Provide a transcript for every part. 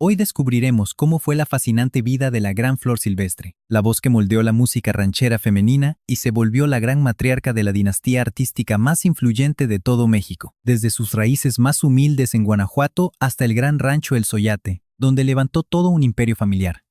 Hoy descubriremos cómo fue la fascinante vida de la gran Flor Silvestre, la voz que moldeó la música ranchera femenina y se volvió la gran matriarca de la dinastía artística más influyente de todo México, desde sus raíces más humildes en Guanajuato hasta el gran rancho El Soyate, donde levantó todo un imperio familiar.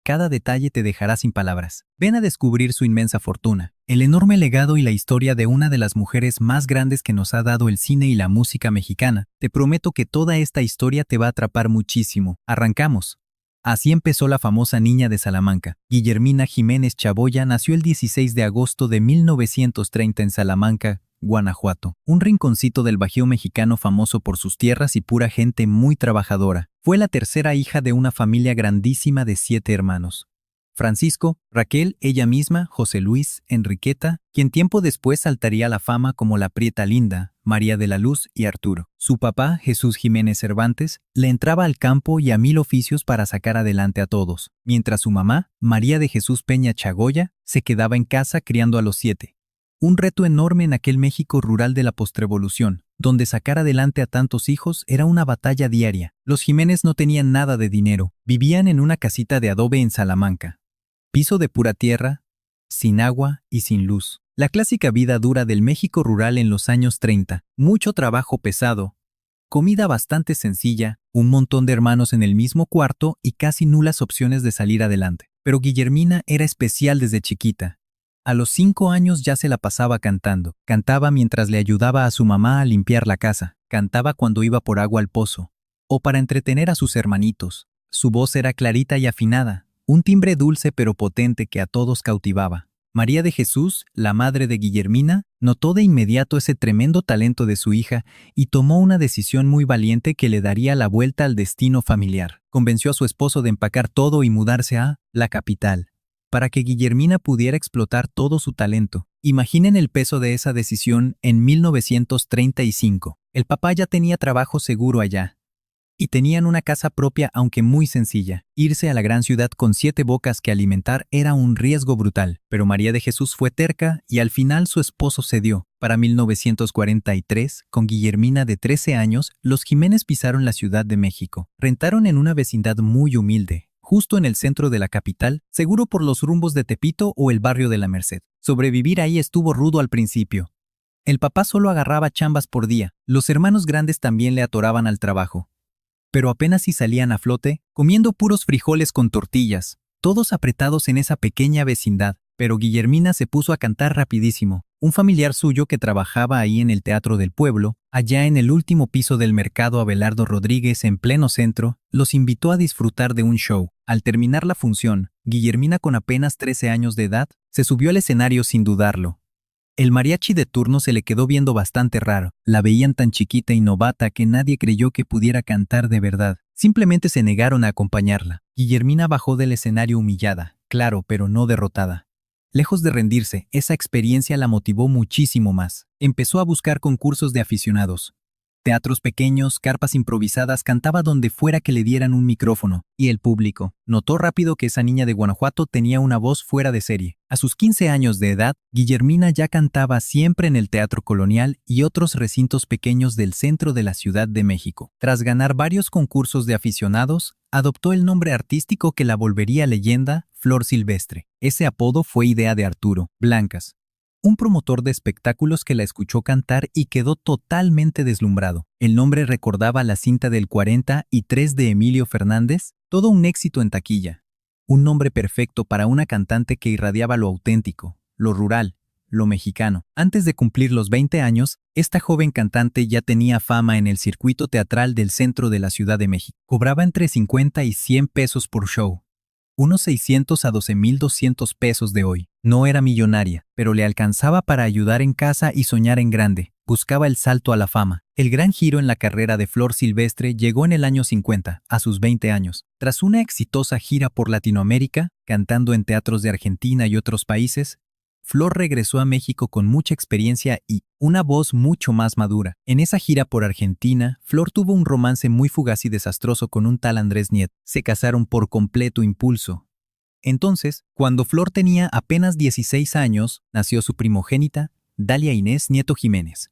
Cada detalle te dejará sin palabras. Ven a descubrir su inmensa fortuna, el enorme legado y la historia de una de las mujeres más grandes que nos ha dado el cine y la música mexicana. Te prometo que toda esta historia te va a atrapar muchísimo. ¡Arrancamos! Así empezó la famosa niña de Salamanca. Guillermina Jiménez Chaboya nació el 16 de agosto de 1930 en Salamanca, Guanajuato, un rinconcito del Bajío mexicano famoso por sus tierras y pura gente muy trabajadora. Fue la tercera hija de una familia grandísima de 7 hermanos. Francisco, Raquel, ella misma, José Luis, Enriqueta, quien tiempo después saltaría a la fama como la Prieta Linda, María de la Luz y Arturo. Su papá, Jesús Jiménez Cervantes, le entraba al campo y a 1000 oficios para sacar adelante a todos, mientras su mamá, María de Jesús Peña Chagoya, se quedaba en casa criando a los 7. Un reto enorme en aquel México rural de la postrevolución, donde sacar adelante a tantos hijos era una batalla diaria. Los Jiménez no tenían nada de dinero, vivían en una casita de adobe en Salamanca. Piso de pura tierra, sin agua y sin luz. La clásica vida dura del México rural en los años 30, mucho trabajo pesado, comida bastante sencilla, un montón de hermanos en el mismo cuarto y casi nulas opciones de salir adelante. Pero Guillermina era especial desde chiquita. A los 5 años ya se la pasaba cantando. Cantaba mientras le ayudaba a su mamá a limpiar la casa. Cantaba cuando iba por agua al pozo. O para entretener a sus hermanitos. Su voz era clarita y afinada. Un timbre dulce pero potente que a todos cautivaba. María de Jesús, la madre de Guillermina, notó de inmediato ese tremendo talento de su hija y tomó una decisión muy valiente que le daría la vuelta al destino familiar. Convenció a su esposo de empacar todo y mudarse a la capital, para que Guillermina pudiera explotar todo su talento. Imaginen el peso de esa decisión en 1935. El papá ya tenía trabajo seguro allá. Y tenían una casa propia aunque muy sencilla. Irse a la gran ciudad con 7 bocas que alimentar era un riesgo brutal. Pero María de Jesús fue terca y al final su esposo cedió. Para 1943, con Guillermina de 13 años, los Jiménez pisaron la Ciudad de México. Rentaron en una vecindad muy humilde, justo en el centro de la capital, seguro por los rumbos de Tepito o el barrio de la Merced. Sobrevivir ahí estuvo rudo al principio. El papá solo agarraba chambas por día, los hermanos grandes también le atoraban al trabajo. Pero apenas si salían a flote, comiendo puros frijoles con tortillas, todos apretados en esa pequeña vecindad. Pero Guillermina se puso a cantar rapidísimo. Un familiar suyo que trabajaba ahí en el Teatro del Pueblo, allá en el último piso del mercado Abelardo Rodríguez en pleno centro, los invitó a disfrutar de un show. Al terminar la función, Guillermina, con apenas 13 años de edad, se subió al escenario sin dudarlo. El mariachi de turno se le quedó viendo bastante raro. La veían tan chiquita y novata que nadie creyó que pudiera cantar de verdad. Simplemente se negaron a acompañarla. Guillermina bajó del escenario humillada, claro, pero no derrotada. Lejos de rendirse, esa experiencia la motivó muchísimo más. Empezó a buscar concursos de aficionados. Teatros pequeños, carpas improvisadas, cantaba donde fuera que le dieran un micrófono. Y el público notó rápido que esa niña de Guanajuato tenía una voz fuera de serie. A sus 15 años de edad, Guillermina ya cantaba siempre en el Teatro Colonial y otros recintos pequeños del centro de la Ciudad de México. Tras ganar varios concursos de aficionados, adoptó el nombre artístico que la volvería leyenda, Flor Silvestre. Ese apodo fue idea de Arturo Blancas, un promotor de espectáculos que la escuchó cantar y quedó totalmente deslumbrado. El nombre recordaba la cinta del 43 de Emilio Fernández, todo un éxito en taquilla. Un nombre perfecto para una cantante que irradiaba lo auténtico, lo rural, lo mexicano. Antes de cumplir los 20 años, esta joven cantante ya tenía fama en el circuito teatral del centro de la Ciudad de México. Cobraba entre 50 y 100 pesos por show. Unos 600 a 12,200 pesos de hoy. No era millonaria, pero le alcanzaba para ayudar en casa y soñar en grande. Buscaba el salto a la fama. El gran giro en la carrera de Flor Silvestre llegó en el año 50, a sus 20 años. Tras una exitosa gira por Latinoamérica, cantando en teatros de Argentina y otros países, Flor regresó a México con mucha experiencia y una voz mucho más madura. En esa gira por Argentina, Flor tuvo un romance muy fugaz y desastroso con un tal Andrés Nieto. Se casaron por completo impulso. Entonces, cuando Flor tenía apenas 16 años, nació su primogénita, Dalia Inés Nieto Jiménez.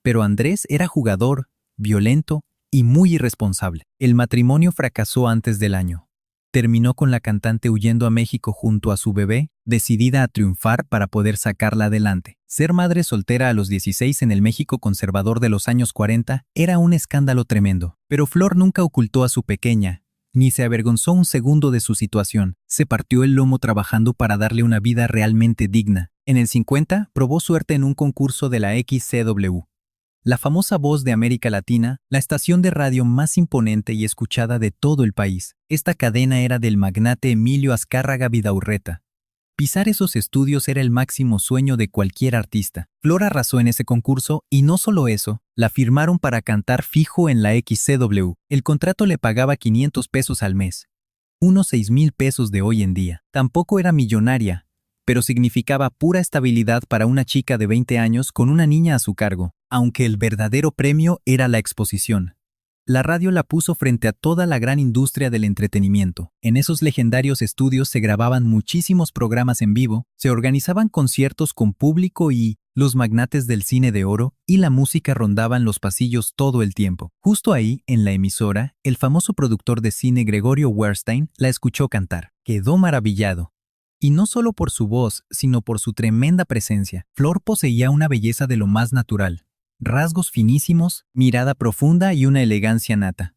Pero Andrés era jugador, violento y muy irresponsable. El matrimonio fracasó antes del año. Terminó con la cantante huyendo a México junto a su bebé, decidida a triunfar para poder sacarla adelante. Ser madre soltera a los 16 en el México conservador de los años 40 era un escándalo tremendo. Pero Flor nunca ocultó a su pequeña, ni se avergonzó un segundo de su situación. Se partió el lomo trabajando para darle una vida realmente digna. En el 50, probó suerte en un concurso de la XCW. La famosa Voz de América Latina, la estación de radio más imponente y escuchada de todo el país. Esta cadena era del magnate Emilio Azcárraga Vidaurreta. Pisar esos estudios era el máximo sueño de cualquier artista. Flor arrasó en ese concurso y no solo eso, la firmaron para cantar fijo en la XCW. El contrato le pagaba 500 pesos al mes, unos 6,000 pesos de hoy en día. Tampoco era millonaria, pero significaba pura estabilidad para una chica de 20 años con una niña a su cargo, aunque el verdadero premio era la exposición. La radio la puso frente a toda la gran industria del entretenimiento. En esos legendarios estudios se grababan muchísimos programas en vivo, se organizaban conciertos con público y los magnates del cine de oro y la música rondaban los pasillos todo el tiempo. Justo ahí, en la emisora, el famoso productor de cine Gregorio Werstein la escuchó cantar. Quedó maravillado. Y no solo por su voz, sino por su tremenda presencia. Flor poseía una belleza de lo más natural. Rasgos finísimos, mirada profunda y una elegancia nata.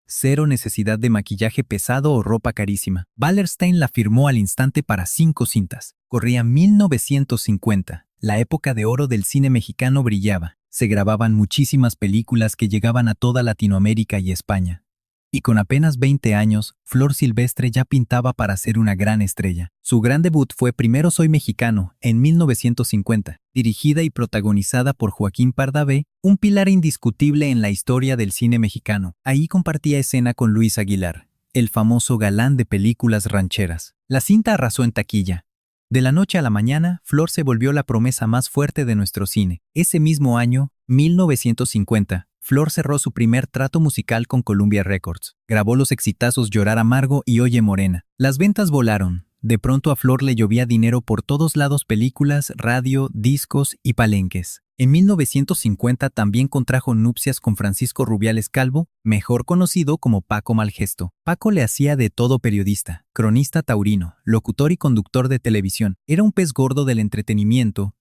Cero necesidad de maquillaje pesado o ropa carísima. Wallerstein la firmó al instante para 5 cintas. Corría 1950. La época de oro del cine mexicano brillaba. Se grababan muchísimas películas que llegaban a toda Latinoamérica y España. Y con apenas 20 años, Flor Silvestre ya pintaba para ser una gran estrella. Su gran debut fue Primero Soy Mexicano, en 1950, dirigida y protagonizada por Joaquín Pardavé, un pilar indiscutible en la historia del cine mexicano. Ahí compartía escena con Luis Aguilar, el famoso galán de películas rancheras. La cinta arrasó en taquilla. De la noche a la mañana, Flor se volvió la promesa más fuerte de nuestro cine. Ese mismo año, 1950, Flor cerró su primer trato musical con Columbia Records. Grabó los exitazos Llorar Amargo y Oye Morena. Las ventas volaron. De pronto a Flor le llovía dinero por todos lados: películas, radio, discos y palenques. En 1950 también contrajo nupcias con Francisco Rubiales Calvo, mejor conocido como Paco Malgesto. Paco le hacía de todo: periodista, cronista taurino, locutor y conductor de televisión. Era un pez gordo del entretenimiento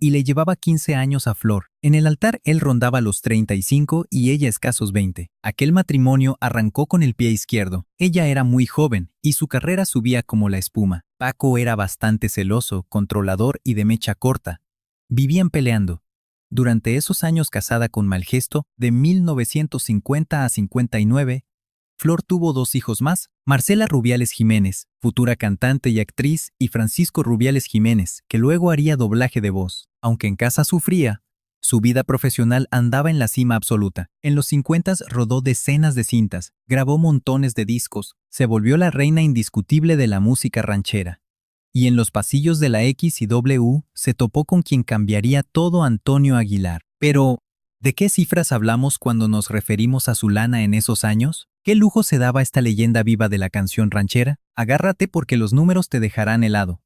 y le llevaba 15 años a Flor. En el altar él rondaba los 35 y ella escasos 20. Aquel matrimonio arrancó con el pie izquierdo. Ella era muy joven y su carrera subía como la espuma. Paco era bastante celoso, controlador y de mecha corta. Vivían peleando. Durante esos años casada con Malgesto, de 1950 a 59, Flor tuvo 2 hijos más: Marcela Rubiales Jiménez, futura cantante y actriz, y Francisco Rubiales Jiménez, que luego haría doblaje de voz. Aunque en casa sufría, su vida profesional andaba en la cima absoluta. En los 50 rodó decenas de cintas, grabó montones de discos, se volvió la reina indiscutible de la música ranchera. Y en los pasillos de la XCW se topó con quien cambiaría todo: Antonio Aguilar. Pero, ¿de qué cifras hablamos cuando nos referimos a su lana en esos años? ¿Qué lujo se daba esta leyenda viva de la canción ranchera? Agárrate porque los números te dejarán helado.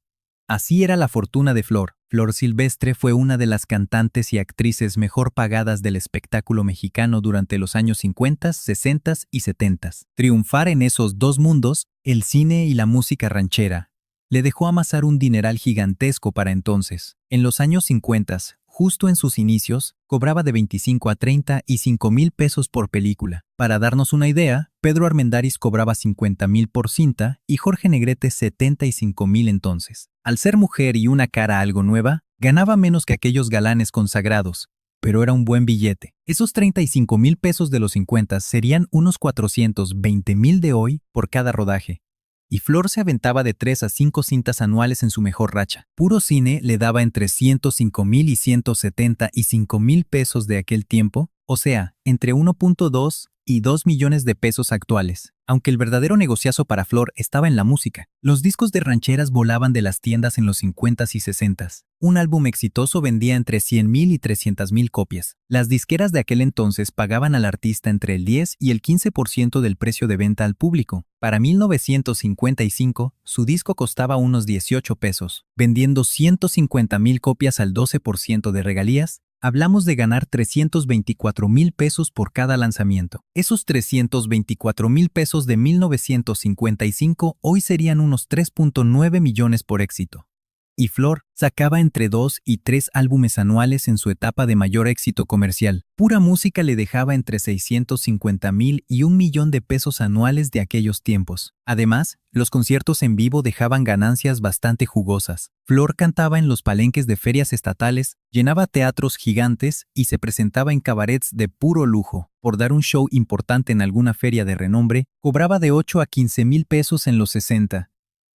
Así era la fortuna de Flor. Flor Silvestre fue una de las cantantes y actrices mejor pagadas del espectáculo mexicano durante los años 50, 60 y 70. Triunfar en esos dos mundos, el cine y la música ranchera, le dejó amasar un dineral gigantesco para entonces. En los años 50, justo en sus inicios, cobraba de 25 a 30 y 5,000 pesos por película. Para darnos una idea, Pedro Armendáriz cobraba 50,000 por cinta y Jorge Negrete 75,000 entonces. Al ser mujer y una cara algo nueva, ganaba menos que aquellos galanes consagrados, pero era un buen billete. Esos 35,000 pesos de los 50 serían unos 420,000 de hoy por cada rodaje. Y Flor se aventaba de 3 a 5 cintas anuales en su mejor racha. Puro cine le daba entre 105,000 y 175,000 pesos de aquel tiempo, o sea, entre 1.2 y 2 millones de pesos actuales. Aunque el verdadero negociazo para Flor estaba en la música. Los discos de rancheras volaban de las tiendas en los 50s y 60s. Un álbum exitoso vendía entre 100,000 y 300,000 copias. Las disqueras de aquel entonces pagaban al artista entre el 10 y el 15% del precio de venta al público. Para 1955, su disco costaba unos 18 pesos. Vendiendo 150,000 copias al 12% de regalías, Hablamos de ganar 324,000 pesos por cada lanzamiento. Esos 324,000 pesos de 1955 hoy serían unos 3.9 millones por éxito. Y Flor sacaba entre 2 y 3 álbumes anuales en su etapa de mayor éxito comercial. Pura Música le dejaba entre 650,000 y 1 millón de pesos anuales de aquellos tiempos. Además, los conciertos en vivo dejaban ganancias bastante jugosas. Flor cantaba en los palenques de ferias estatales, llenaba teatros gigantes y se presentaba en cabarets de puro lujo. Por dar un show importante en alguna feria de renombre, cobraba de 8 a 15,000 pesos en los 60.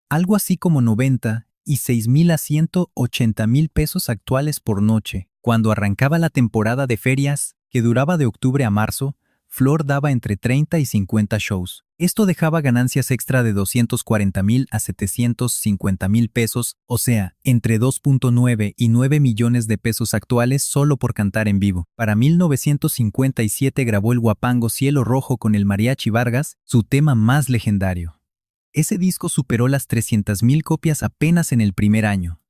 Algo así como 90 y 6,000 a 180,000 pesos actuales por noche. Cuando arrancaba la temporada de ferias, que duraba de octubre a marzo, Flor daba entre 30 y 50 shows. Esto dejaba ganancias extra de 240,000 a 750,000 pesos, o sea, entre 2.9 y 9 millones de pesos actuales solo por cantar en vivo. Para 1957 grabó el guapango Cielo Rojo con el Mariachi Vargas, su tema más legendario. Ese disco superó las 300,000 copias apenas en el primer año,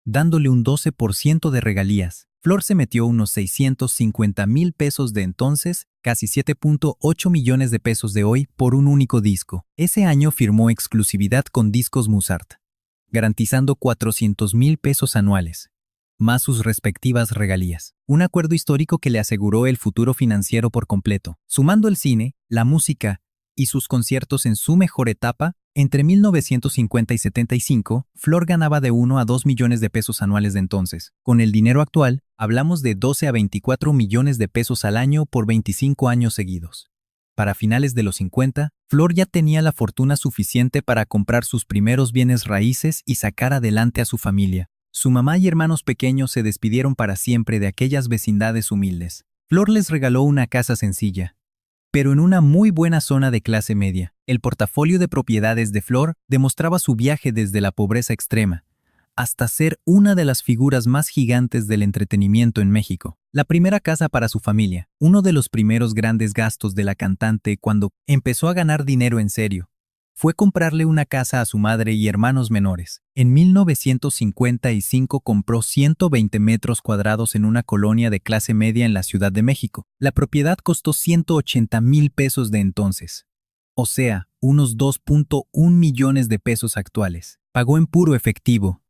dándole un 12% de regalías. Flor se metió unos 650,000 pesos de entonces, casi 7.8 millones de pesos de hoy, por un único disco. Ese año firmó exclusividad con Discos Musart, garantizando 400,000 pesos anuales, más sus respectivas regalías. Un acuerdo histórico que le aseguró el futuro financiero por completo. Sumando el cine, la música y sus conciertos en su mejor etapa, entre 1950 y 75, Flor ganaba de 1 a 2 millones de pesos anuales de entonces. Con el dinero actual, hablamos de 12 a 24 millones de pesos al año por 25 años seguidos. Para finales de los 50, Flor ya tenía la fortuna suficiente para comprar sus primeros bienes raíces y sacar adelante a su familia. Su mamá y hermanos pequeños se despidieron para siempre de aquellas vecindades humildes. Flor les regaló una casa sencilla, pero en una muy buena zona de clase media. El portafolio de propiedades de Flor demostraba su viaje desde la pobreza extrema hasta ser una de las figuras más gigantes del entretenimiento en México. La primera casa para su familia, uno de los primeros grandes gastos de la cantante cuando empezó a ganar dinero en serio, fue comprarle una casa a su madre y hermanos menores. En 1955 compró 120 metros cuadrados en una colonia de clase media en la Ciudad de México. La propiedad costó 180,000 pesos de entonces, o sea, unos 2.1 millones de pesos actuales. Pagó en puro efectivo,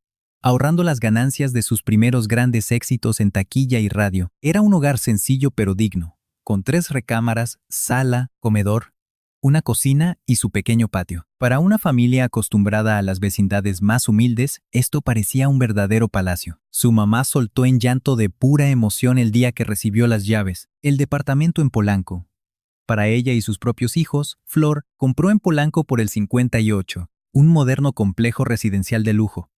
ahorrando las ganancias de sus primeros grandes éxitos en taquilla y radio. Era un hogar sencillo pero digno, con 3 recámaras, sala, comedor, una cocina y su pequeño patio. Para una familia acostumbrada a las vecindades más humildes, esto parecía un verdadero palacio. Su mamá soltó en llanto de pura emoción el día que recibió las llaves. El departamento en Polanco. Para ella y sus propios hijos, Flor compró en Polanco por el 58, un moderno complejo residencial de lujo.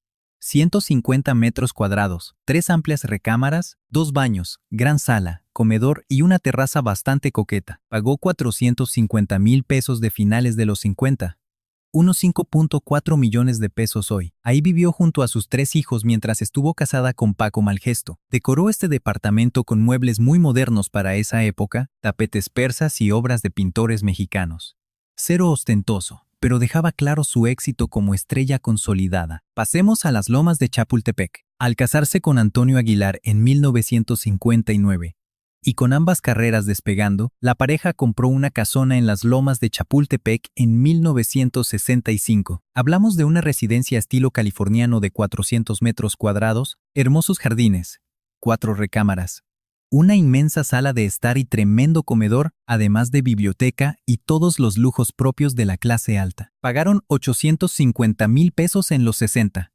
150 metros cuadrados, 3 amplias recámaras, 2 baños, gran sala, comedor y una terraza bastante coqueta. Pagó 450,000 pesos de finales de los 50. Unos 5.4 millones de pesos hoy. Ahí vivió junto a sus 3 hijos mientras estuvo casada con Paco Malgesto. Decoró este departamento con muebles muy modernos para esa época, tapetes persas y obras de pintores mexicanos. Cero ostentoso, pero dejaba claro su éxito como estrella consolidada. Pasemos a las Lomas de Chapultepec. Al casarse con Antonio Aguilar en 1959, y con ambas carreras despegando, la pareja compró una casona en las Lomas de Chapultepec en 1965. Hablamos de una residencia estilo californiano de 400 metros cuadrados, hermosos jardines, 4 recámaras, una inmensa sala de estar y tremendo comedor, además de biblioteca y todos los lujos propios de la clase alta. Pagaron 850,000 pesos en los 60.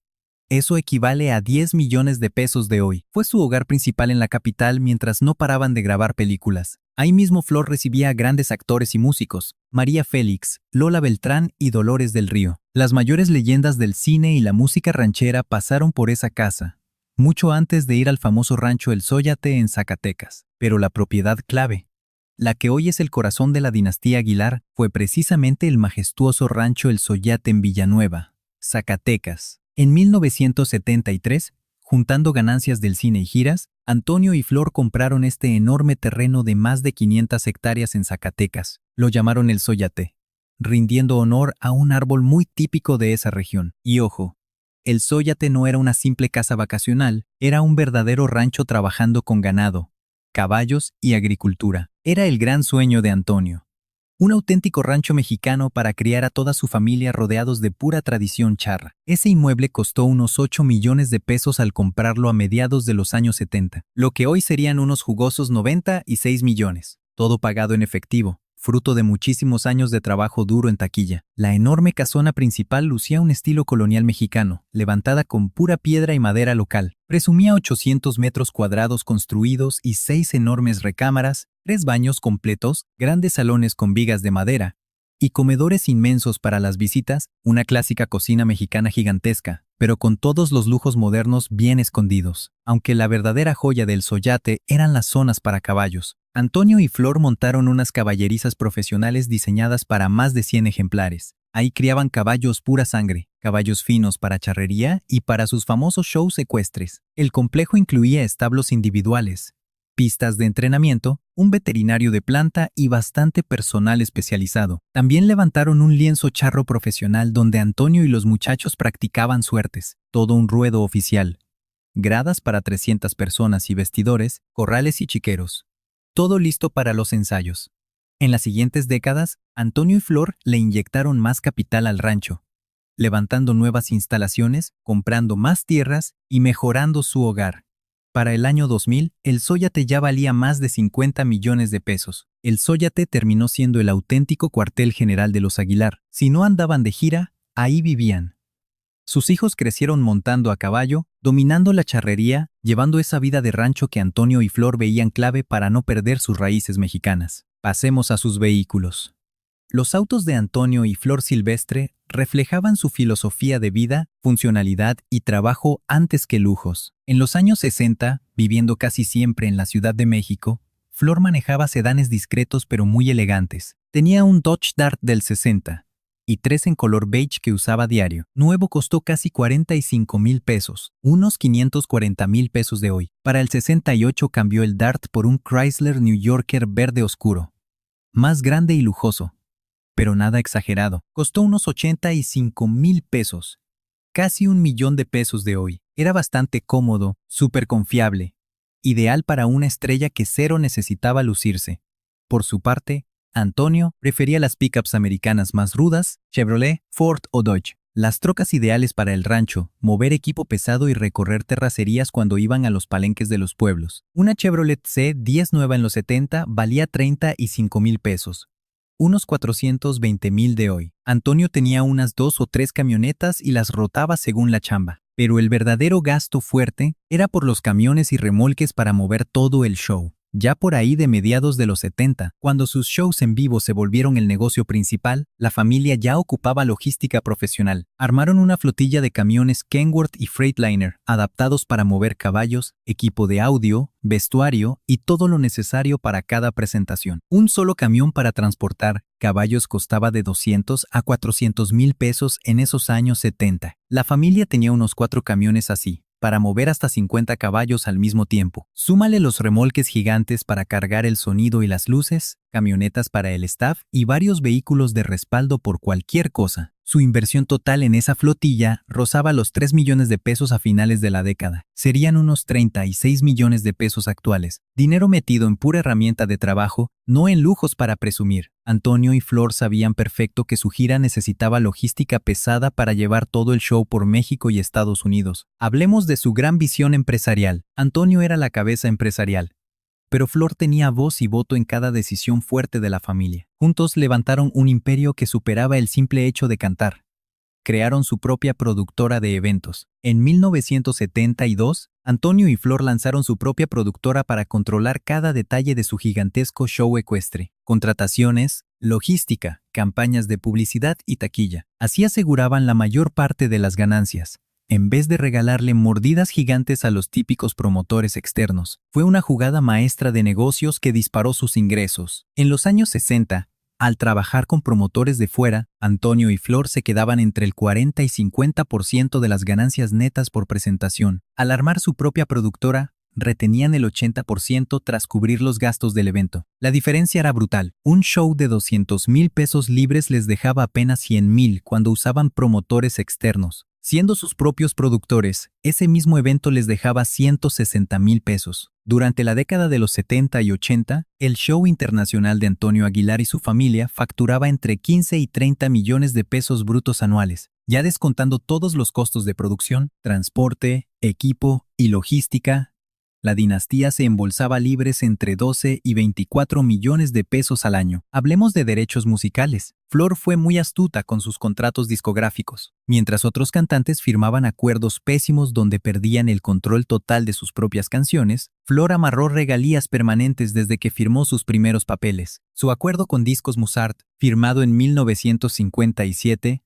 Eso equivale a 10 millones de pesos de hoy. Fue su hogar principal en la capital mientras no paraban de grabar películas. Ahí mismo Flor recibía a grandes actores y músicos, María Félix, Lola Beltrán y Dolores del Río. Las mayores leyendas del cine y la música ranchera pasaron por esa casa, mucho antes de ir al famoso rancho El Zóyate en Zacatecas. Pero la propiedad clave, la que hoy es el corazón de la dinastía Aguilar, fue precisamente el majestuoso rancho El Zóyate en Villanueva, Zacatecas. En 1973, juntando ganancias del cine y giras, Antonio y Flor compraron este enorme terreno de más de 500 hectáreas en Zacatecas. Lo llamaron El Zóyate, rindiendo honor a un árbol muy típico de esa región. Y ojo, el Zóyate no era una simple casa vacacional, era un verdadero rancho trabajando con ganado, caballos y agricultura. Era el gran sueño de Antonio. Un auténtico rancho mexicano para criar a toda su familia rodeados de pura tradición charra. Ese inmueble costó unos 8 millones de pesos al comprarlo a mediados de los años 70, lo que hoy serían unos jugosos 96 millones. Todo pagado en efectivo, fruto de muchísimos años de trabajo duro en taquilla. La enorme casona principal lucía un estilo colonial mexicano, levantada con pura piedra y madera local. Presumía 800 metros cuadrados construidos y 6 enormes recámaras, 3 baños completos, grandes salones con vigas de madera y comedores inmensos para las visitas, una clásica cocina mexicana gigantesca, pero con todos los lujos modernos bien escondidos. Aunque la verdadera joya del Zóyate eran las zonas para caballos. Antonio y Flor montaron unas caballerizas profesionales diseñadas para más de 100 ejemplares. Ahí criaban caballos pura sangre, caballos finos para charrería y para sus famosos shows ecuestres. El complejo incluía establos individuales, pistas de entrenamiento, un veterinario de planta y bastante personal especializado. También levantaron un lienzo charro profesional donde Antonio y los muchachos practicaban suertes, todo un ruedo oficial. Gradas para 300 personas y vestidores, corrales y chiqueros. Todo listo para los ensayos. En las siguientes décadas, Antonio y Flor le inyectaron más capital al rancho, levantando nuevas instalaciones, comprando más tierras y mejorando su hogar. Para el año 2000, el Zóyate ya valía más de 50 millones de pesos. El Zóyate terminó siendo el auténtico cuartel general de los Aguilar. Si no andaban de gira, ahí vivían. Sus hijos crecieron montando a caballo, dominando la charrería, llevando esa vida de rancho que Antonio y Flor veían clave para no perder sus raíces mexicanas. Pasemos a sus vehículos. Los autos de Antonio y Flor Silvestre reflejaban su filosofía de vida, funcionalidad y trabajo antes que lujos. En los años 60, viviendo casi siempre en la Ciudad de México, Flor manejaba sedanes discretos pero muy elegantes. Tenía un Dodge Dart del 60 y 3 en color beige que usaba diario. Nuevo costó casi 45,000 pesos, unos 540,000 pesos de hoy. Para el 68 cambió el Dart por un Chrysler New Yorker verde oscuro, más grande y lujoso, pero nada exagerado. Costó unos 85,000 pesos, casi 1,000,000 de pesos de hoy. Era bastante cómodo, súper confiable, ideal para una estrella que cero necesitaba lucirse. Por su parte, Antonio prefería las pickups americanas más rudas, Chevrolet, Ford o Dodge. Las trocas ideales para el rancho, mover equipo pesado y recorrer terracerías cuando iban a los palenques de los pueblos. Una Chevrolet C10 nueva en los 70 valía 35,000 pesos. Unos 420,000 de hoy. Antonio tenía unas 2 o 3 camionetas y las rotaba según la chamba. Pero el verdadero gasto fuerte era por los camiones y remolques para mover todo el show. Ya por ahí de mediados de los 70, cuando sus shows en vivo se volvieron el negocio principal, la familia ya ocupaba logística profesional. Armaron una flotilla de camiones Kenworth y Freightliner, adaptados para mover caballos, equipo de audio, vestuario y todo lo necesario para cada presentación. Un solo camión para transportar caballos costaba de 200 a 400,000 pesos en esos años 70. La familia tenía unos 4 camiones así, para mover hasta 50 caballos al mismo tiempo. Súmale los remolques gigantes para cargar el sonido y las luces, camionetas para el staff y varios vehículos de respaldo por cualquier cosa. Su inversión total en esa flotilla rozaba los 3 millones de pesos a finales de la década. Serían unos 36 millones de pesos actuales. Dinero metido en pura herramienta de trabajo, no en lujos para presumir. Antonio y Flor sabían perfecto que su gira necesitaba logística pesada para llevar todo el show por México y Estados Unidos. Hablemos de su gran visión empresarial. Antonio era la cabeza empresarial, pero Flor tenía voz y voto en cada decisión fuerte de la familia. Juntos levantaron un imperio que superaba el simple hecho de cantar. Crearon su propia productora de eventos. En 1972, Antonio y Flor lanzaron su propia productora para controlar cada detalle de su gigantesco show ecuestre. Contrataciones, logística, campañas de publicidad y taquilla. Así aseguraban la mayor parte de las ganancias, en vez de regalarle mordidas gigantes a los típicos promotores externos. Fue una jugada maestra de negocios que disparó sus ingresos. En los años 60, al trabajar con promotores de fuera, Antonio y Flor se quedaban entre el 40 y 50% de las ganancias netas por presentación. Al armar su propia productora, retenían el 80% tras cubrir los gastos del evento. La diferencia era brutal. Un show de 200,000 pesos libres les dejaba apenas 100,000 cuando usaban promotores externos. Siendo sus propios productores, ese mismo evento les dejaba 160,000 pesos. Durante la década de los 70 y 80, el show internacional de Antonio Aguilar y su familia facturaba entre 15 y 30 millones de pesos brutos anuales, ya descontando todos los costos de producción, transporte, equipo y logística. La dinastía se embolsaba libres entre 12 y 24 millones de pesos al año. Hablemos de derechos musicales. Flor fue muy astuta con sus contratos discográficos. Mientras otros cantantes firmaban acuerdos pésimos donde perdían el control total de sus propias canciones, Flor amarró regalías permanentes desde que firmó sus primeros papeles. Su acuerdo con Discos Musart, firmado en 1957,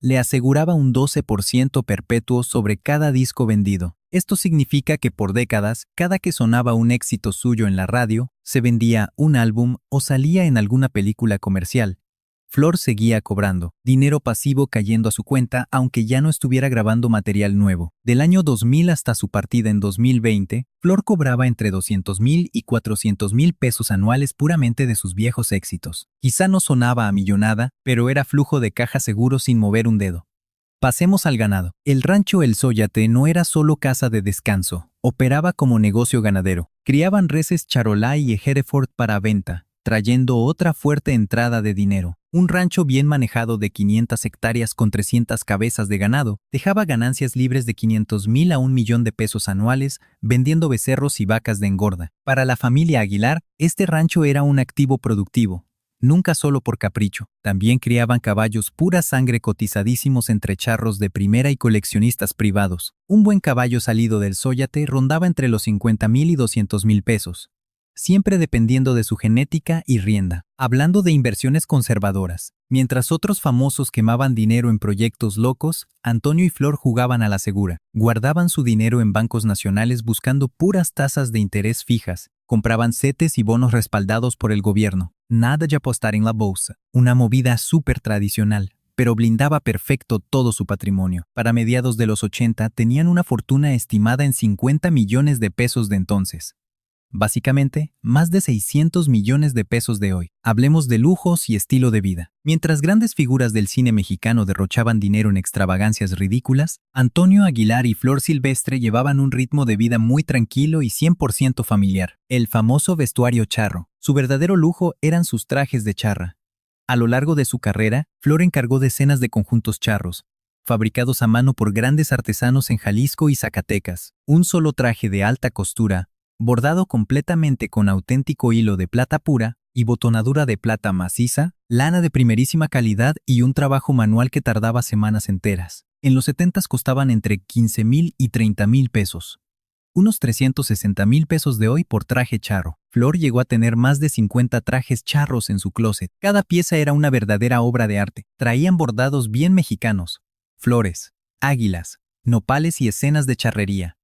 le aseguraba un 12% perpetuo sobre cada disco vendido. Esto significa que por décadas, cada que sonaba un éxito suyo en la radio, se vendía un álbum o salía en alguna película comercial, Flor seguía cobrando, dinero pasivo cayendo a su cuenta aunque ya no estuviera grabando material nuevo. Del año 2000 hasta su partida en 2020, Flor cobraba entre 200,000 y 400,000 pesos anuales puramente de sus viejos éxitos. Quizá no sonaba a millonada, pero era flujo de caja seguro sin mover un dedo. Pasemos al ganado. El rancho El Zóyate no era solo casa de descanso, operaba como negocio ganadero. Criaban reses Charolais y Hereford para venta, trayendo otra fuerte entrada de dinero. Un rancho bien manejado de 500 hectáreas con 300 cabezas de ganado dejaba ganancias libres de 500,000 a 1,000,000 de pesos anuales vendiendo becerros y vacas de engorda. Para la familia Aguilar, este rancho era un activo productivo. Nunca solo por capricho, también criaban caballos pura sangre cotizadísimos entre charros de primera y coleccionistas privados. Un buen caballo salido del Zóyate rondaba entre los 50,000 y 200,000 pesos. Siempre dependiendo de su genética y rienda. Hablando de inversiones conservadoras, mientras otros famosos quemaban dinero en proyectos locos, Antonio y Flor jugaban a la segura. Guardaban su dinero en bancos nacionales buscando puras tasas de interés fijas, compraban CETES y bonos respaldados por el gobierno. Nada de apostar en la bolsa, una movida súper tradicional, pero blindaba perfecto todo su patrimonio. Para mediados de los 80 tenían una fortuna estimada en 50 millones de pesos de entonces. Básicamente, más de 600 millones de pesos de hoy. Hablemos de lujos y estilo de vida. Mientras grandes figuras del cine mexicano derrochaban dinero en extravagancias ridículas, Antonio Aguilar y Flor Silvestre llevaban un ritmo de vida muy tranquilo y 100% familiar. El famoso vestuario charro. Su verdadero lujo eran sus trajes de charra. A lo largo de su carrera, Flor encargó decenas de conjuntos charros, fabricados a mano por grandes artesanos en Jalisco y Zacatecas. Un solo traje de alta costura, bordado completamente con auténtico hilo de plata pura y botonadura de plata maciza, lana de primerísima calidad y un trabajo manual que tardaba semanas enteras. En los 70s costaban entre 15,000 y 30,000 pesos. Unos 360,000 pesos de hoy por traje charro. Flor llegó a tener más de 50 trajes charros en su closet. Cada pieza era una verdadera obra de arte. Traían bordados bien mexicanos, flores, águilas, nopales y escenas de charrería.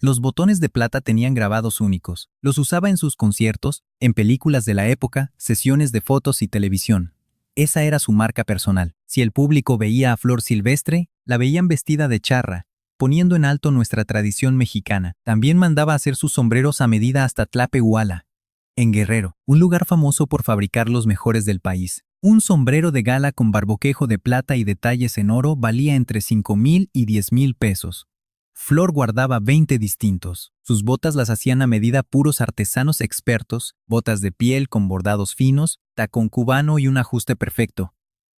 Los botones de plata tenían grabados únicos. Los usaba en sus conciertos, en películas de la época, sesiones de fotos y televisión. Esa era su marca personal. Si el público veía a Flor Silvestre, la veían vestida de charra, poniendo en alto nuestra tradición mexicana. También mandaba hacer sus sombreros a medida hasta Tlapehuala, en Guerrero, un lugar famoso por fabricar los mejores del país. Un sombrero de gala con barboquejo de plata y detalles en oro valía entre 5,000 y 10,000 pesos. Flor guardaba 20 distintos. Sus botas las hacían a medida puros artesanos expertos, botas de piel con bordados finos, tacón cubano y un ajuste perfecto.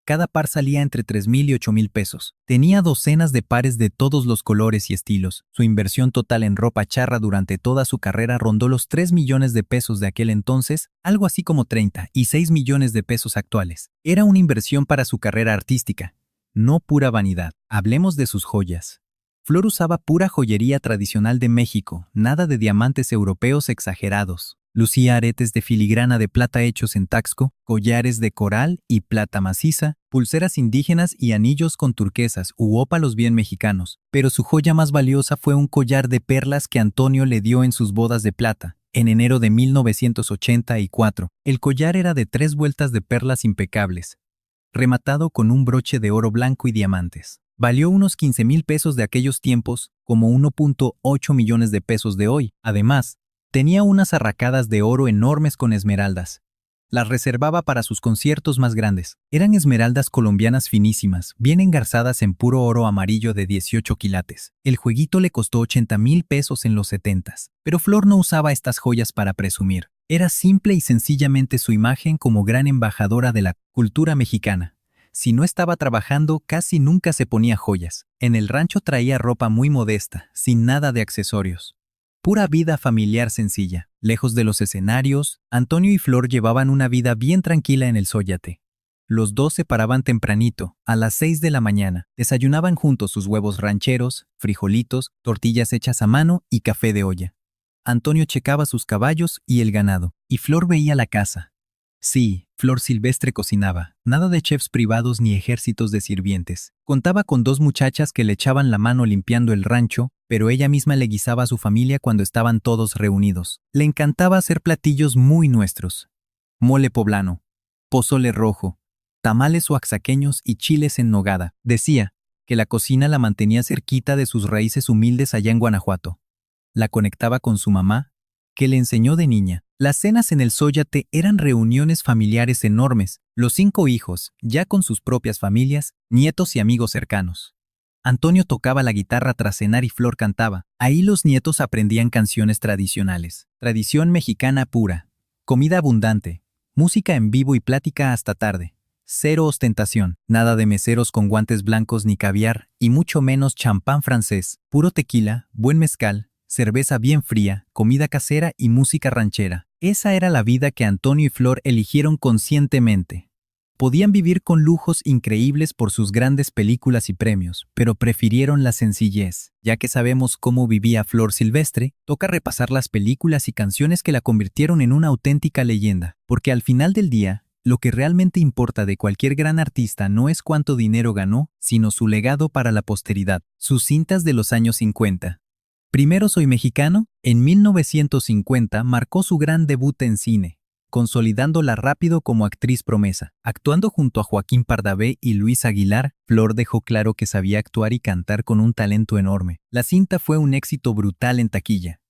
Cada par salía entre 3,000 y 8,000 pesos. Tenía docenas de pares de todos los colores y estilos. Su inversión total en ropa charra durante toda su carrera rondó los 3 millones de pesos de aquel entonces, algo así como 36 millones de pesos actuales. Era una inversión para su carrera artística, no pura vanidad. Hablemos de sus joyas. Flor usaba pura joyería tradicional de México, nada de diamantes europeos exagerados. Lucía aretes de filigrana de plata hechos en Taxco, collares de coral y plata maciza, pulseras indígenas y anillos con turquesas u ópalos bien mexicanos. Pero su joya más valiosa fue un collar de perlas que Antonio le dio en sus bodas de plata, en enero de 1984. El collar era de 3 vueltas de perlas impecables, rematado con un broche de oro blanco y diamantes. Valió unos 15,000 pesos de aquellos tiempos, como 1,8 millones de pesos de hoy. Además, tenía unas arracadas de oro enormes con esmeraldas. Las reservaba para sus conciertos más grandes. Eran esmeraldas colombianas finísimas, bien engarzadas en puro oro amarillo de 18 quilates. El jueguito le costó 80,000 pesos en los 70s. Pero Flor no usaba estas joyas para presumir. Era simple y sencillamente su imagen como gran embajadora de la cultura mexicana. Si no estaba trabajando, casi nunca se ponía joyas. En el rancho traía ropa muy modesta, sin nada de accesorios. Pura vida familiar sencilla. Lejos de los escenarios, Antonio y Flor llevaban una vida bien tranquila en el Zóyate. Los dos se paraban tempranito, a las 6 de la mañana. Desayunaban juntos sus huevos rancheros, frijolitos, tortillas hechas a mano y café de olla. Antonio checaba sus caballos y el ganado, y Flor veía la casa. Sí, Flor Silvestre cocinaba, nada de chefs privados ni ejércitos de sirvientes. Contaba con 2 muchachas que le echaban la mano limpiando el rancho, pero ella misma le guisaba a su familia cuando estaban todos reunidos. Le encantaba hacer platillos muy nuestros. Mole poblano, pozole rojo, tamales oaxaqueños y chiles en nogada. Decía que la cocina la mantenía cerquita de sus raíces humildes allá en Guanajuato. La conectaba con su mamá, que le enseñó de niña. Las cenas en el Zóyate eran reuniones familiares enormes, los 5 hijos, ya con sus propias familias, nietos y amigos cercanos. Antonio tocaba la guitarra tras cenar y Flor cantaba. Ahí los nietos aprendían canciones tradicionales. Tradición mexicana pura. Comida abundante. Música en vivo y plática hasta tarde. Cero ostentación. Nada de meseros con guantes blancos ni caviar, y mucho menos champán francés. Puro tequila, buen mezcal, cerveza bien fría, comida casera y música ranchera. Esa era la vida que Antonio y Flor eligieron conscientemente. Podían vivir con lujos increíbles por sus grandes películas y premios, pero prefirieron la sencillez. Ya que sabemos cómo vivía Flor Silvestre, toca repasar las películas y canciones que la convirtieron en una auténtica leyenda, porque al final del día, lo que realmente importa de cualquier gran artista no es cuánto dinero ganó, sino su legado para la posteridad. Sus cintas de los años 50. Primero soy mexicano, en 1950 marcó su gran debut en cine, consolidándola rápido como actriz promesa. Actuando junto a Joaquín Pardavé y Luis Aguilar, Flor dejó claro que sabía actuar y cantar con un talento enorme. La cinta fue un éxito brutal en taquilla.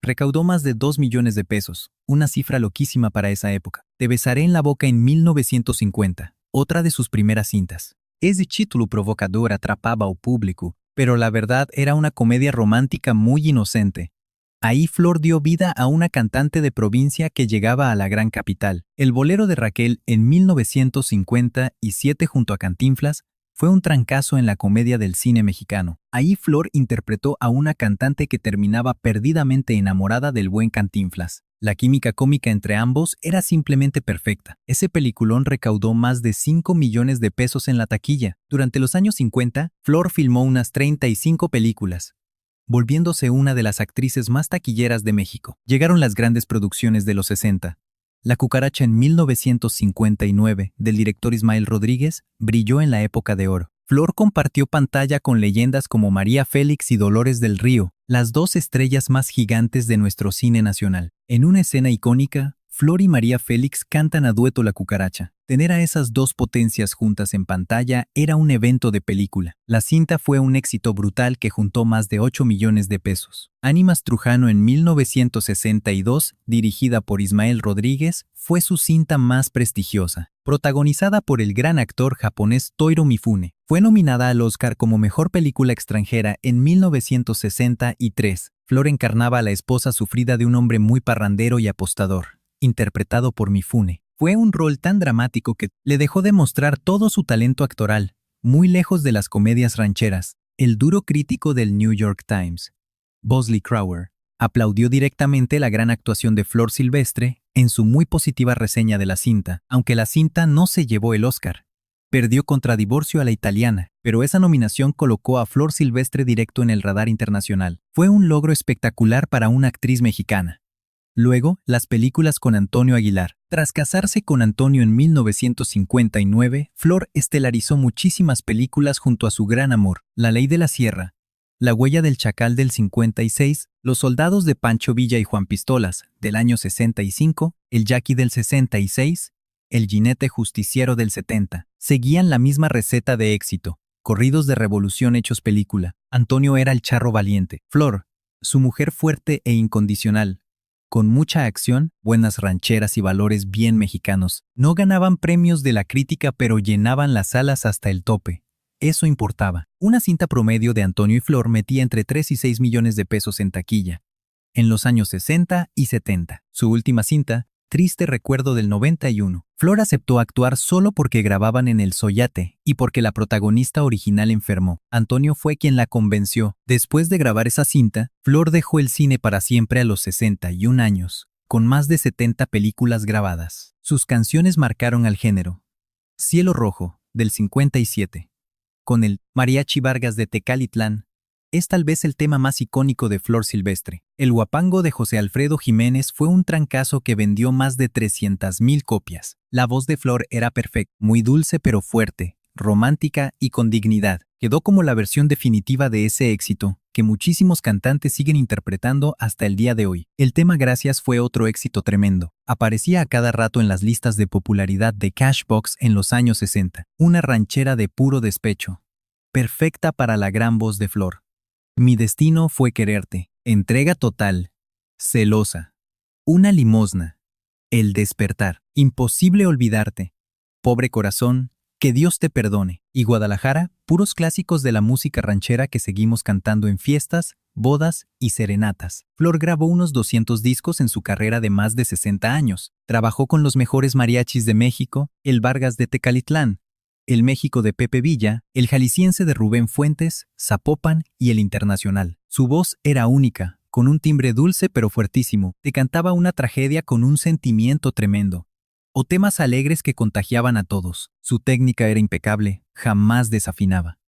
Recaudó más de 2 millones de pesos, una cifra loquísima para esa época. Te besaré en la boca en 1950, otra de sus primeras cintas. Ese título provocador atrapaba al público, pero la verdad era una comedia romántica muy inocente. Ahí Flor dio vida a una cantante de provincia que llegaba a la gran capital. El bolero de Raquel en 1957 junto a Cantinflas fue un trancazo en la comedia del cine mexicano. Ahí Flor interpretó a una cantante que terminaba perdidamente enamorada del buen Cantinflas. La química cómica entre ambos era simplemente perfecta. Ese peliculón recaudó más de 5 millones de pesos en la taquilla. Durante los años 50, Flor filmó unas 35 películas, volviéndose una de las actrices más taquilleras de México. Llegaron las grandes producciones de los 60. La Cucaracha en 1959, del director Ismael Rodríguez, brilló en la época de oro. Flor compartió pantalla con leyendas como María Félix y Dolores del Río, las 2 estrellas más gigantes de nuestro cine nacional. En una escena icónica, Flor y María Félix cantan a dueto La Cucaracha. Tener a esas 2 potencias juntas en pantalla era un evento de película. La cinta fue un éxito brutal que juntó más de 8 millones de pesos. Ánimas Trujano en 1962, dirigida por Ismael Rodríguez, fue su cinta más prestigiosa. Protagonizada por el gran actor japonés Toiro Mifune. Fue nominada al Oscar como Mejor Película Extranjera en 1963. Flor encarnaba a la esposa sufrida de un hombre muy parrandero y apostador, interpretado por Mifune. Fue un rol tan dramático que le dejó demostrar todo su talento actoral, muy lejos de las comedias rancheras. El duro crítico del New York Times, Bosley Crowther, aplaudió directamente la gran actuación de Flor Silvestre en su muy positiva reseña de la cinta, aunque la cinta no se llevó el Oscar. Perdió contra Divorcio a la italiana, pero esa nominación colocó a Flor Silvestre directo en el radar internacional. Fue un logro espectacular para una actriz mexicana. Luego, las películas con Antonio Aguilar. Tras casarse con Antonio en 1959, Flor estelarizó muchísimas películas junto a su gran amor, La Ley de la Sierra, La Huella del Chacal del 56, Los Soldados de Pancho Villa y Juan Pistolas, del año 65, El Jackie del 66, El Jinete Justiciero del 70. Seguían la misma receta de éxito, corridos de revolución hechos película. Antonio era el charro valiente. Flor, su mujer fuerte e incondicional, con mucha acción, buenas rancheras y valores bien mexicanos. No ganaban premios de la crítica, pero llenaban las salas hasta el tope. Eso importaba. Una cinta promedio de Antonio y Flor metía entre 3 y 6 millones de pesos en taquilla. En los años 60 y 70, su última cinta, Triste Recuerdo del 91, Flor aceptó actuar solo porque grababan en el Soyate y porque la protagonista original enfermó. Antonio fue quien la convenció. Después de grabar esa cinta, Flor dejó el cine para siempre a los 61 años, con más de 70 películas grabadas. Sus canciones marcaron al género. Cielo Rojo, del 57, con el Mariachi Vargas de Tecalitlán, es tal vez el tema más icónico de Flor Silvestre. El Huapango de José Alfredo Jiménez fue un trancazo que vendió más de 300,000 copias. La voz de Flor era perfecta, muy dulce pero fuerte, romántica y con dignidad. Quedó como la versión definitiva de ese éxito, que muchísimos cantantes siguen interpretando hasta el día de hoy. El tema Gracias fue otro éxito tremendo. Aparecía a cada rato en las listas de popularidad de Cashbox en los años 60. Una ranchera de puro despecho. Perfecta para la gran voz de Flor. Mi destino fue quererte. Entrega total. Celosa. Una limosna. El despertar. Imposible olvidarte. Pobre corazón. Que Dios te perdone. Y Guadalajara, puros clásicos de la música ranchera que seguimos cantando en fiestas, bodas y serenatas. Flor grabó unos 200 discos en su carrera de más de 60 años. Trabajó con los mejores mariachis de México, el Vargas de Tecalitlán, el México de Pepe Villa, el Jalisciense de Rubén Fuentes, Zapopan y el Internacional. Su voz era única, con un timbre dulce pero fuertísimo. Te cantaba una tragedia con un sentimiento tremendo. O temas alegres que contagiaban a todos. Su técnica era impecable, jamás desafinaba.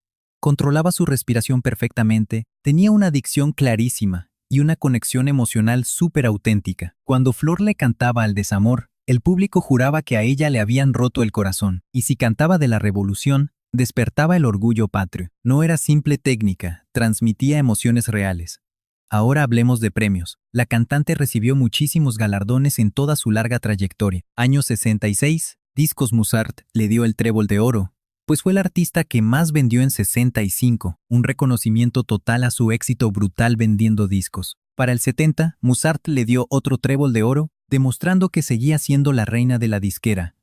Controlaba su respiración perfectamente, tenía una dicción clarísima y una conexión emocional súper auténtica. Cuando Flor le cantaba al desamor, el público juraba que a ella le habían roto el corazón, y si cantaba de la revolución, despertaba el orgullo patrio. No era simple técnica, transmitía emociones reales. Ahora hablemos de premios. La cantante recibió muchísimos galardones en toda su larga trayectoria. Año 66, Discos Musart le dio el Trébol de Oro, pues fue el artista que más vendió en 65, un reconocimiento total a su éxito brutal vendiendo discos. Para el 70, Musart le dio otro Trébol de Oro, demostrando que seguía siendo la reina de la disquera,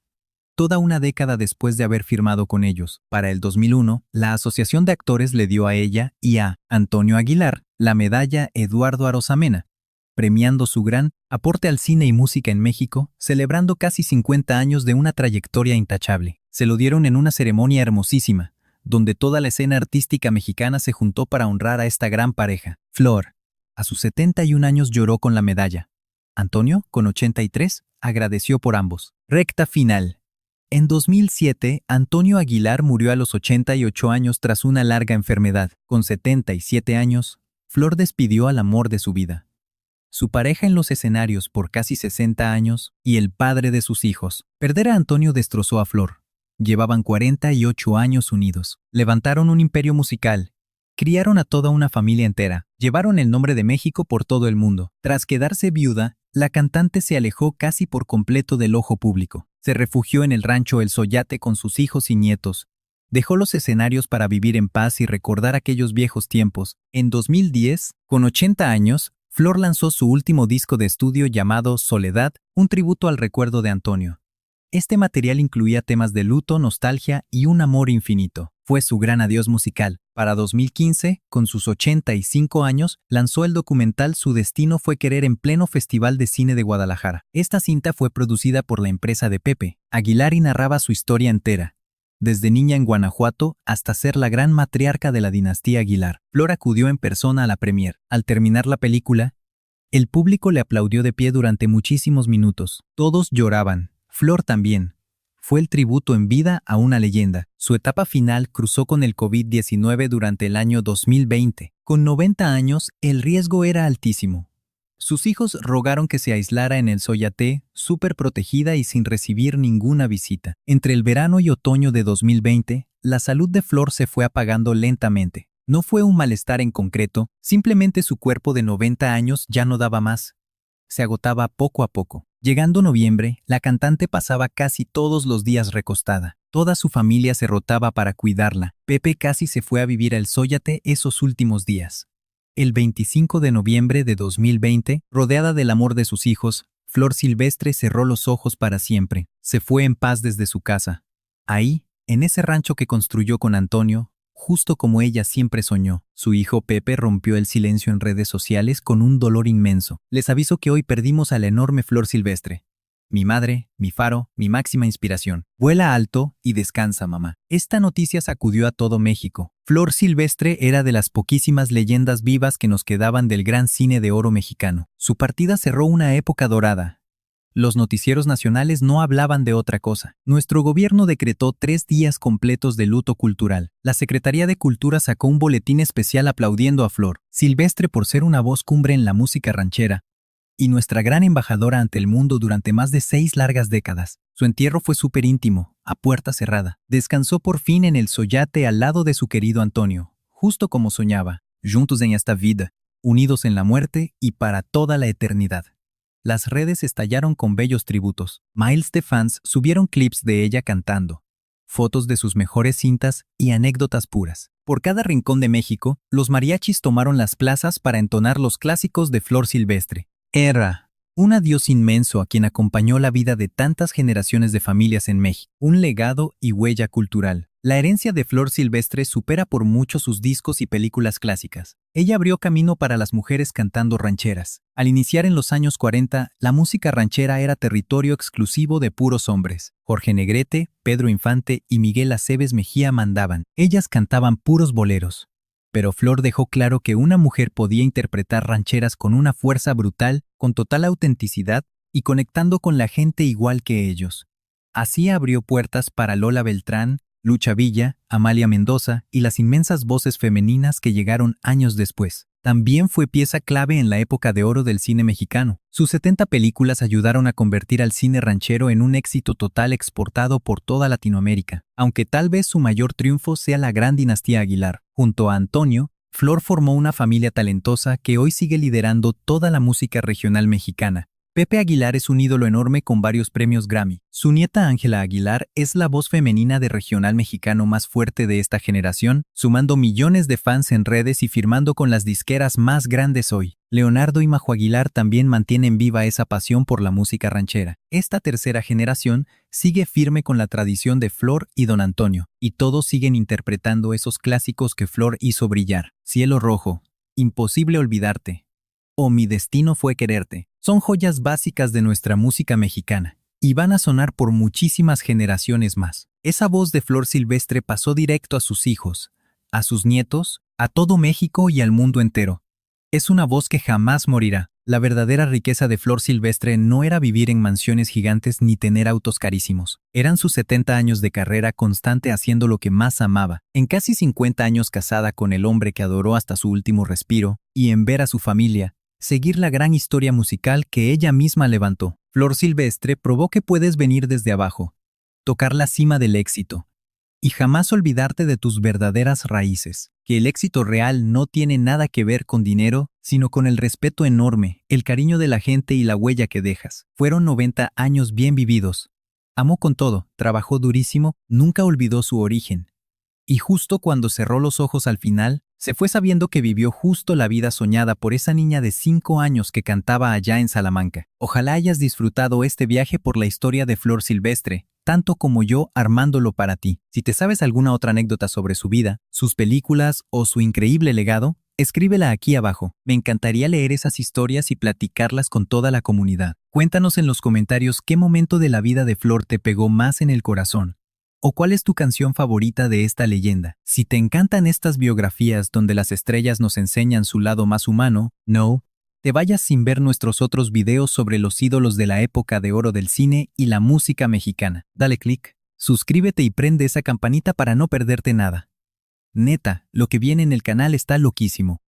toda una década después de haber firmado con ellos. Para el 2001, la Asociación de Actores le dio a ella y a Antonio Aguilar la medalla Eduardo Arosamena, premiando su gran aporte al cine y música en México, celebrando casi 50 años de una trayectoria intachable. Se lo dieron en una ceremonia hermosísima, donde toda la escena artística mexicana se juntó para honrar a esta gran pareja. Flor, a sus 71 años, lloró con la medalla. Antonio, con 83, agradeció por ambos. Recta final. En 2007, Antonio Aguilar murió a los 88 años tras una larga enfermedad. Con 77 años, Flor despidió al amor de su vida, su pareja en los escenarios por casi 60 años y el padre de sus hijos. Perder a Antonio destrozó a Flor. Llevaban 48 años unidos. Levantaron un imperio musical. Criaron a toda una familia entera. Llevaron el nombre de México por todo el mundo. Tras quedarse viuda, la cantante se alejó casi por completo del ojo público. Se refugió en el rancho El Soyate con sus hijos y nietos. Dejó los escenarios para vivir en paz y recordar aquellos viejos tiempos. En 2010, con 80 años, Flor lanzó su último disco de estudio llamado Soledad, un tributo al recuerdo de Antonio. Este material incluía temas de luto, nostalgia y un amor infinito. Fue su gran adiós musical. Para 2015, con sus 85 años, lanzó el documental Su destino fue querer en pleno Festival de Cine de Guadalajara. Esta cinta fue producida por la empresa de Pepe Aguilar y narraba su historia entera, desde niña en Guanajuato hasta ser la gran matriarca de la dinastía Aguilar. Flor acudió en persona a la premier. Al terminar la película, el público le aplaudió de pie durante muchísimos minutos. Todos lloraban. Flor también. Fue el tributo en vida a una leyenda. Su etapa final cruzó con el COVID-19 durante el año 2020. Con 90 años, el riesgo era altísimo. Sus hijos rogaron que se aislara en el Soyate, súper protegida y sin recibir ninguna visita. Entre el verano y otoño de 2020, la salud de Flor se fue apagando lentamente. No fue un malestar en concreto, simplemente su cuerpo de 90 años ya no daba más. Se agotaba poco a poco. Llegando noviembre, la cantante pasaba casi todos los días recostada. Toda su familia se rotaba para cuidarla. Pepe casi se fue a vivir al Zóyate esos últimos días. El 25 de noviembre de 2020, rodeada del amor de sus hijos, Flor Silvestre cerró los ojos para siempre. Se fue en paz desde su casa. Ahí, en ese rancho que construyó con Antonio, justo como ella siempre soñó, su hijo Pepe rompió el silencio en redes sociales con un dolor inmenso. Les aviso que hoy perdimos a la enorme Flor Silvestre. Mi madre, mi faro, mi máxima inspiración. Vuela alto y descansa, mamá. Esta noticia sacudió a todo México. Flor Silvestre era de las poquísimas leyendas vivas que nos quedaban del gran cine de oro mexicano. Su partida cerró una época dorada. Los noticieros nacionales no hablaban de otra cosa. Nuestro gobierno decretó 3 días completos de luto cultural. La Secretaría de Cultura sacó un boletín especial aplaudiendo a Flor Silvestre por ser una voz cumbre en la música ranchera y nuestra gran embajadora ante el mundo durante más de 6 largas décadas. Su entierro fue súper íntimo, a puerta cerrada. Descansó por fin en el soyate al lado de su querido Antonio, justo como soñaba, juntos en esta vida, unidos en la muerte y para toda la eternidad. Las redes estallaron con bellos tributos. Miles de fans subieron clips de ella cantando, fotos de sus mejores cintas y anécdotas puras. Por cada rincón de México, los mariachis tomaron las plazas para entonar los clásicos de Flor Silvestre. Era un adiós inmenso a quien acompañó la vida de tantas generaciones de familias en México, un legado y huella cultural. La herencia de Flor Silvestre supera por mucho sus discos y películas clásicas. Ella abrió camino para las mujeres cantando rancheras. Al iniciar en los años 40, la música ranchera era territorio exclusivo de puros hombres. Jorge Negrete, Pedro Infante y Miguel Aceves Mejía mandaban. Ellas cantaban puros boleros. Pero Flor dejó claro que una mujer podía interpretar rancheras con una fuerza brutal, con total autenticidad y conectando con la gente igual que ellos. Así abrió puertas para Lola Beltrán, Lucha Villa, Amalia Mendoza y las inmensas voces femeninas que llegaron años después. También fue pieza clave en la época de oro del cine mexicano. Sus 70 películas ayudaron a convertir al cine ranchero en un éxito total exportado por toda Latinoamérica, aunque tal vez su mayor triunfo sea la gran dinastía Aguilar. Junto a Antonio, Flor formó una familia talentosa que hoy sigue liderando toda la música regional mexicana. Pepe Aguilar es un ídolo enorme con varios premios Grammy. Su nieta Ángela Aguilar es la voz femenina de regional mexicano más fuerte de esta generación, sumando millones de fans en redes y firmando con las disqueras más grandes hoy. Leonardo y Majo Aguilar también mantienen viva esa pasión por la música ranchera. Esta tercera generación sigue firme con la tradición de Flor y Don Antonio, y todos siguen interpretando esos clásicos que Flor hizo brillar. Cielo Rojo, Imposible Olvidarte, o Mi Destino Fue Quererte. Son joyas básicas de nuestra música mexicana y van a sonar por muchísimas generaciones más. Esa voz de Flor Silvestre pasó directo a sus hijos, a sus nietos, a todo México y al mundo entero. Es una voz que jamás morirá. La verdadera riqueza de Flor Silvestre no era vivir en mansiones gigantes ni tener autos carísimos. Eran sus 70 años de carrera constante haciendo lo que más amaba, en casi 50 años casada con el hombre que adoró hasta su último respiro, y en ver a su familia seguir la gran historia musical que ella misma levantó. Flor Silvestre probó que puedes venir desde abajo, tocar la cima del éxito, y jamás olvidarte de tus verdaderas raíces, que el éxito real no tiene nada que ver con dinero, sino con el respeto enorme, el cariño de la gente y la huella que dejas. Fueron 90 años bien vividos. Amó con todo, trabajó durísimo, nunca olvidó su origen. Y justo cuando cerró los ojos al final, se fue sabiendo que vivió justo la vida soñada por esa niña de 5 años que cantaba allá en Salamanca. Ojalá hayas disfrutado este viaje por la historia de Flor Silvestre, tanto como yo armándolo para ti. Si te sabes alguna otra anécdota sobre su vida, sus películas o su increíble legado, escríbela aquí abajo. Me encantaría leer esas historias y platicarlas con toda la comunidad. Cuéntanos en los comentarios qué momento de la vida de Flor te pegó más en el corazón. ¿O cuál es tu canción favorita de esta leyenda? Si te encantan estas biografías donde las estrellas nos enseñan su lado más humano, no te vayas sin ver nuestros otros videos sobre los ídolos de la época de oro del cine y la música mexicana. Dale click, suscríbete y prende esa campanita para no perderte nada. Neta, lo que viene en el canal está loquísimo.